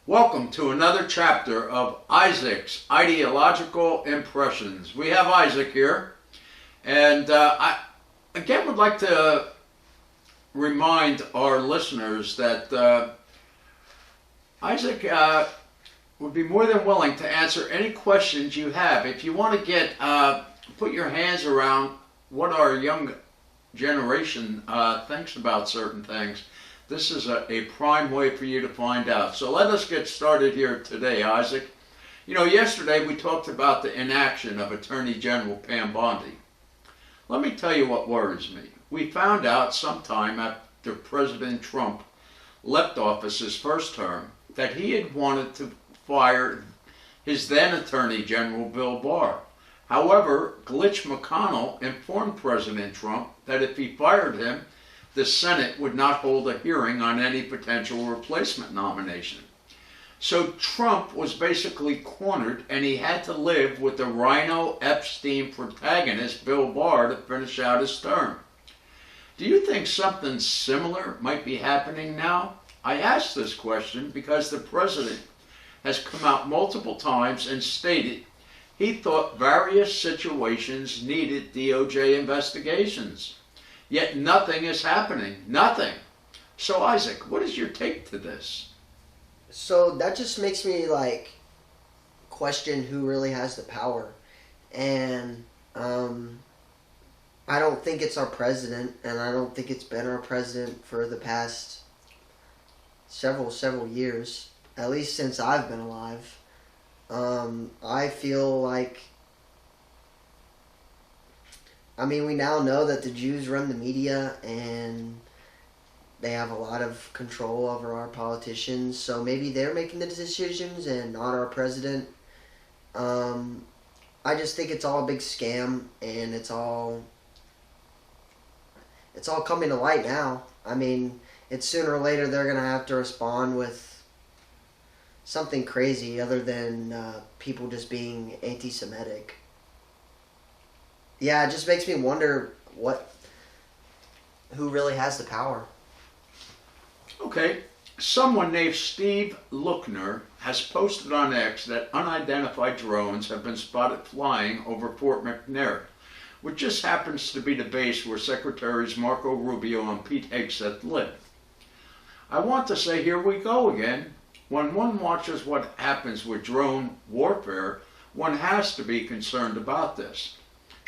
Welcome to another chapter of Isaac's Ideological Impressions. We have Isaac here, and I again would like to remind our listeners that Isaac would be more than willing to answer any questions you have. If you want to get put your hands around what our young generation thinks about certain things, this is a prime way for you to find out. So let us get started here today, Isaac. You know, yesterday we talked about the inaction of Attorney General Pam Bondi. Let me tell you what worries me. We found out sometime after President Trump left office his first term that he had wanted to fire his then Attorney General Bill Barr. However, Glitch McConnell informed President Trump that if he fired him, the Senate would not hold a hearing on any potential replacement nomination. So Trump was basically cornered, and he had to live with the Rhino Epstein protagonist Bill Barr to finish out his term. Do you think something similar might be happening now? I ask this question because the president has come out multiple times and stated he thought various situations needed DOJ investigations. Yet nothing is happening. Nothing. So Isaac, what is your take to this? So that just makes me question who really has the power. And I don't think it's our president, and I don't think it's been our president for the past several years, at least since I've been alive. I feel like, we now know that the Jews run the media and they have a lot of control over our politicians, so maybe they're making the decisions and not our president. I just think it's all a big scam, and it's all coming to light now. It's sooner or later they're going to have to respond with something crazy other than people just being anti-Semitic. Yeah, it just makes me wonder who really has the power. Okay, someone named Steve Lookner has posted on X that unidentified drones have been spotted flying over Fort McNair, which just happens to be the base where Secretaries Marco Rubio and Pete Hegseth live. I want to say, here we go again. When one watches what happens with drone warfare, one has to be concerned about this.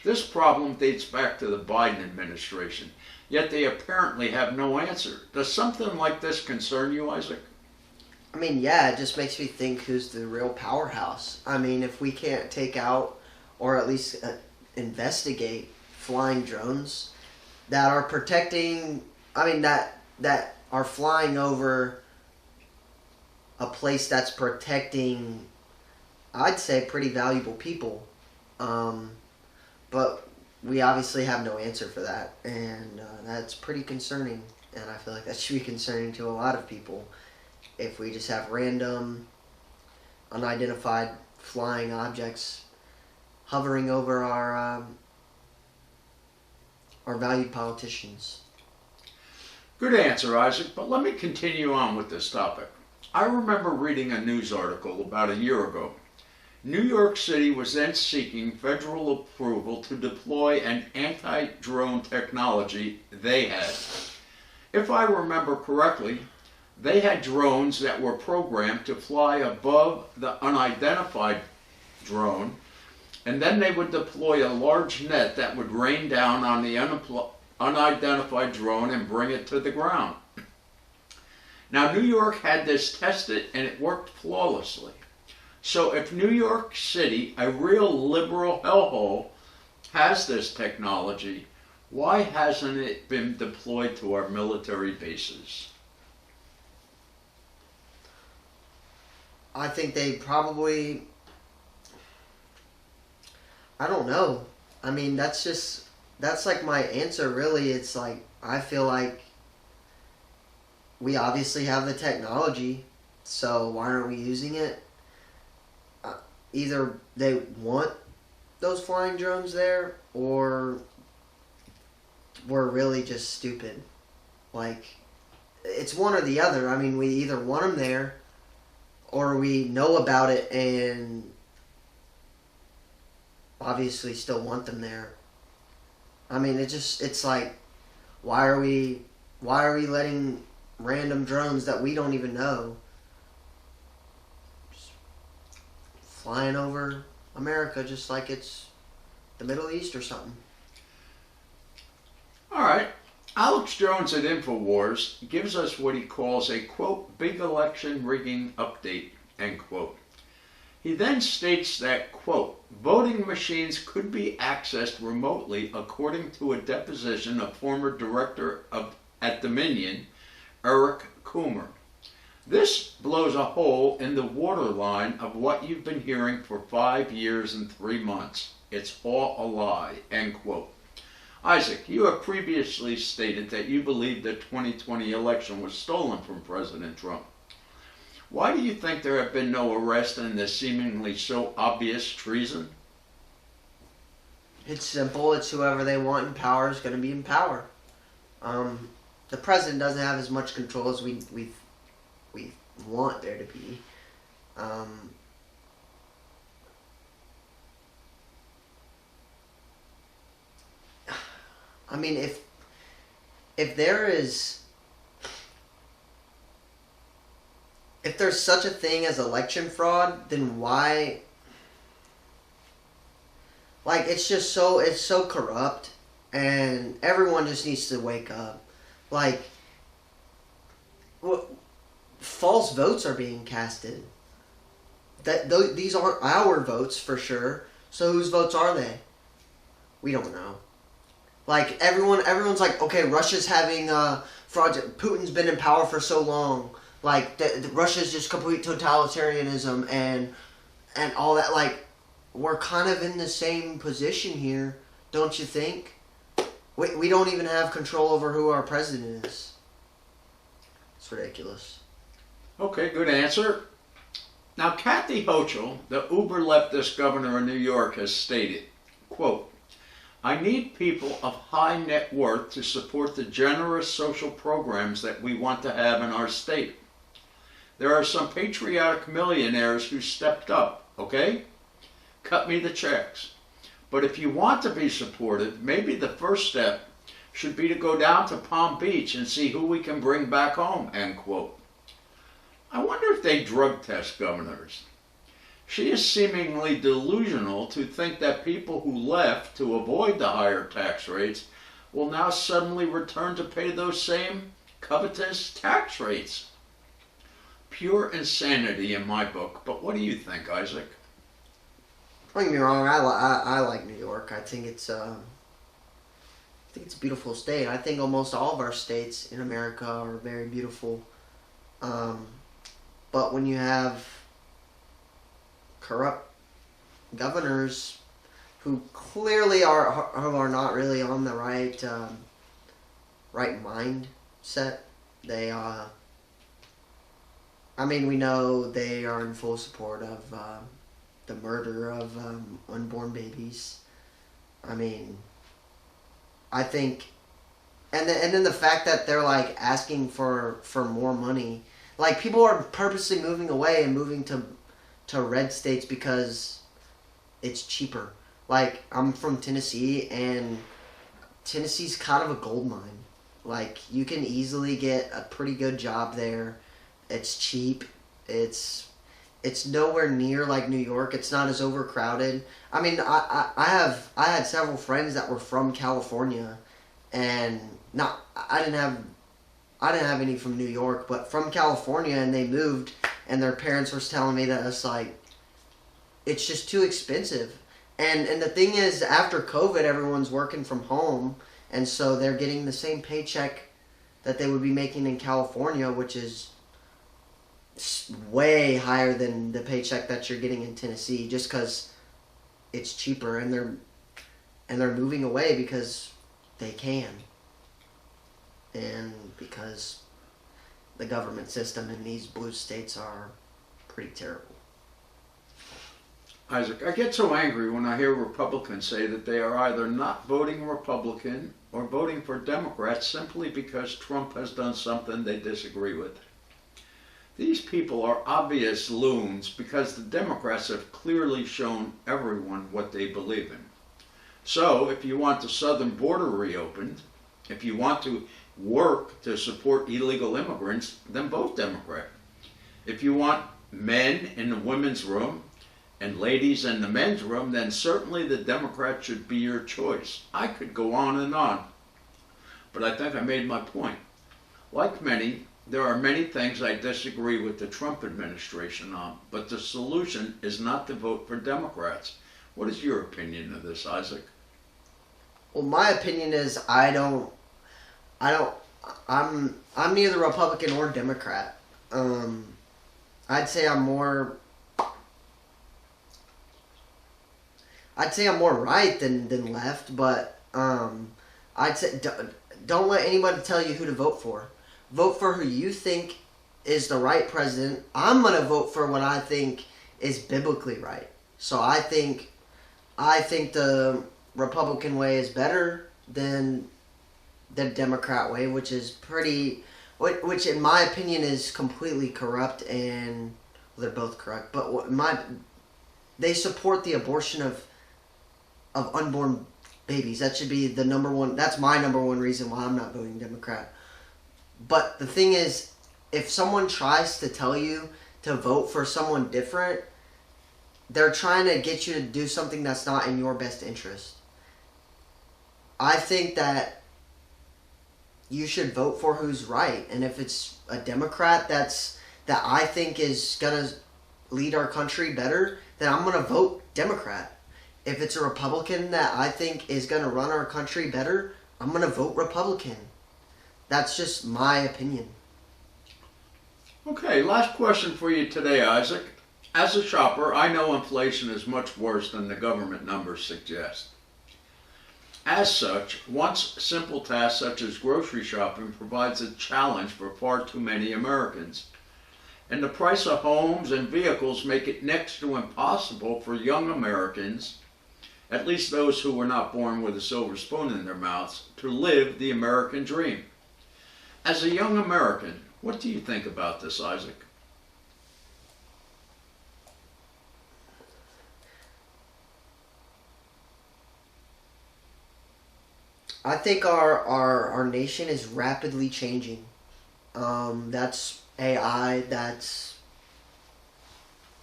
This problem dates back to the Biden administration, yet they apparently have no answer. Does something like this concern you, Isaac? Yeah, it just makes me think who's the real powerhouse. If we can't take out or at least investigate flying drones that are protecting, that are flying over a place that's protecting, I'd say, pretty valuable people. But we obviously have no answer for that, and that's pretty concerning, and I feel like that should be concerning to a lot of people if we just have random, unidentified flying objects hovering over our valued politicians. Good answer, Isaac, but let me continue on with this topic. I remember reading a news article about a year ago. New York City was then seeking federal approval to deploy an anti-drone technology they had. If I remember correctly, they had drones that were programmed to fly above the unidentified drone, and then they would deploy a large net that would rain down on the unidentified drone and bring it to the ground. Now, New York had this tested, and it worked flawlessly. So if New York City, a real liberal hellhole, has this technology, why hasn't it been deployed to our military bases? I think they probably, I don't know. That's like my answer, really. It's like, I feel like we obviously have the technology, so why aren't we using it? Either they want those flying drones there, or we're really just stupid. It's one or the other. We either want them there, or we know about it and obviously still want them there. I mean, it's like, why are we letting random drones that we don't even know just flying over America just like it's the Middle East or something? All right. Alex Jones at InfoWars gives us what he calls a, quote, big election rigging update, end quote. He then states that, quote, voting machines could be accessed remotely according to a deposition of former director at Dominion, Eric Coomer. This blows a hole in the waterline of what you've been hearing for 5 years and 3 months. It's all a lie, end quote. Isaac, you have previously stated that you believe the 2020 election was stolen from President Trump. Why do you think there have been no arrests in this seemingly so obvious treason? It's simple. It's whoever they want in power is going to be in power. The president doesn't have as much control as we want there to be. I mean, if there's such a thing as election fraud, then why? Like, it's so corrupt, and everyone just needs to wake up. Like, false votes are being casted. These aren't our votes for sure. So whose votes are they? We don't know. Like, everyone's like, okay, Russia's having fraud. Putin's been in power for so long. Like, Russia's just complete totalitarianism and all that. Like, we're kind of in the same position here, don't you think? We don't even have control over who our president is. It's ridiculous. Okay, good answer. Now, Kathy Hochul, the uber leftist governor of New York, has stated, quote, I need people of high net worth to support the generous social programs that we want to have in our state. There are some patriotic millionaires who stepped up, okay? Cut me the checks. But if you want to be supported, maybe the first step should be to go down to Palm Beach and see who we can bring back home, end quote. I wonder if they drug test governors. She is seemingly delusional to think that people who left to avoid the higher tax rates will now suddenly return to pay those same covetous tax rates. Pure insanity in my book, but what do you think, Isaac? Don't get me wrong, I like New York. I think it's a beautiful state. I think almost all of our states in America are very beautiful. But when you have corrupt governors who clearly are not really on the right mindset, they I mean, we know they are in full support of the murder of unborn babies. I mean, I think, and then the fact that they're like asking for more money, like people are purposely moving away and moving to red states because it's cheaper. Like, I'm from Tennessee, and Tennessee's kind of a gold mine. Like, you can easily get a pretty good job there. It's cheap. It's nowhere near like New York. It's not as overcrowded. I mean, I had several friends that were from California, and I didn't have any from New York, but from California, and they moved, and their parents were telling me that it's like, it's just too expensive. And the thing is, after COVID, everyone's working from home, and so they're getting the same paycheck that they would be making in California, which is way higher than the paycheck that you're getting in Tennessee, just because it's cheaper, and they're moving away because they can, and because the government system in these blue states are pretty terrible. Isaac, I get so angry when I hear Republicans say that they are either not voting Republican or voting for Democrats simply because Trump has done something they disagree with. These people are obvious loons because the Democrats have clearly shown everyone what they believe in. So, if you want the southern border reopened, if you want to work to support illegal immigrants, then vote Democrat. If you want men in the women's room and ladies in the men's room, then certainly the Democrat should be your choice. I could go on, but I think I made my point. Like many, there are many things I disagree with the Trump administration on, but the solution is not to vote for Democrats. What is your opinion of this, Isaac? Well, my opinion is I'm neither Republican or Democrat. I'd say I'm more right than left, but I'd say don't let anybody tell you who to vote for. Vote for who you think is the right president. I'm going to vote for what I think is biblically right. So I think the Republican way is better than the Democrat way, which in my opinion is completely corrupt, and well, they're both correct. But they support the abortion of unborn babies. That should be the number one. That's my number one reason why I'm not voting Democrat. But the thing is, if someone tries to tell you to vote for someone different, they're trying to get you to do something that's not in your best interest. I think that you should vote for who's right, and if it's a Democrat that I think is gonna lead our country better, then I'm gonna vote Democrat. If it's a Republican that I think is gonna run our country better, I'm gonna vote Republican. That's just my opinion. Okay, last question for you today, Isaac. As a shopper, I know inflation is much worse than the government numbers suggest. As such, once simple tasks such as grocery shopping provides a challenge for far too many Americans. And the price of homes and vehicles make it next to impossible for young Americans, at least those who were not born with a silver spoon in their mouths, to live the American dream. As a young American, what do you think about this, Isaac? I think our nation is rapidly changing. That's AI, that's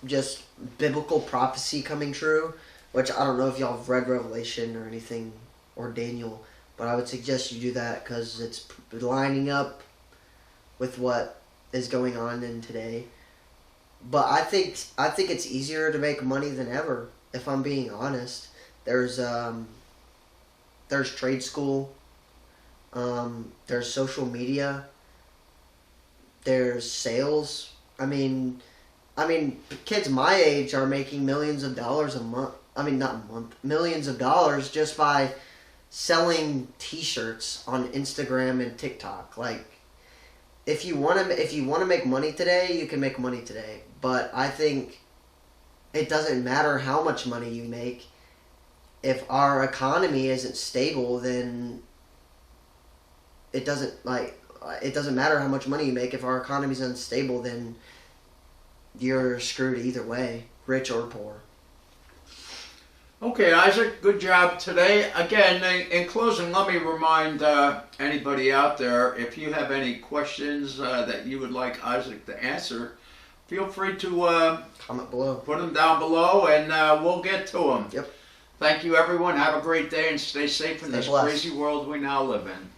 just biblical prophecy coming true, which I don't know if y'all have read Revelation or anything, or Daniel, but I would suggest you do that because it's lining up with what is going on in today. But I think it's easier to make money than ever, if I'm being honest. There's trade school, there's social media, there's sales. I mean, kids my age are making millions of dollars a month. I mean, not a month, millions of dollars just by selling T-shirts on Instagram and TikTok. Like, if you want to make money today, you can make money today. But I think it doesn't matter how much money you make. If our economy isn't stable, then it doesn't matter how much money you make. If our economy is unstable, then you're screwed either way, rich or poor. Okay, Isaac, good job today. Again, in closing, let me remind anybody out there, if you have any questions that you would like Isaac to answer, feel free to comment below. Put them down below, and we'll get to them. Yep. Thank you, everyone. Have a great day, and stay safe in this blessed. crazy world we now live in.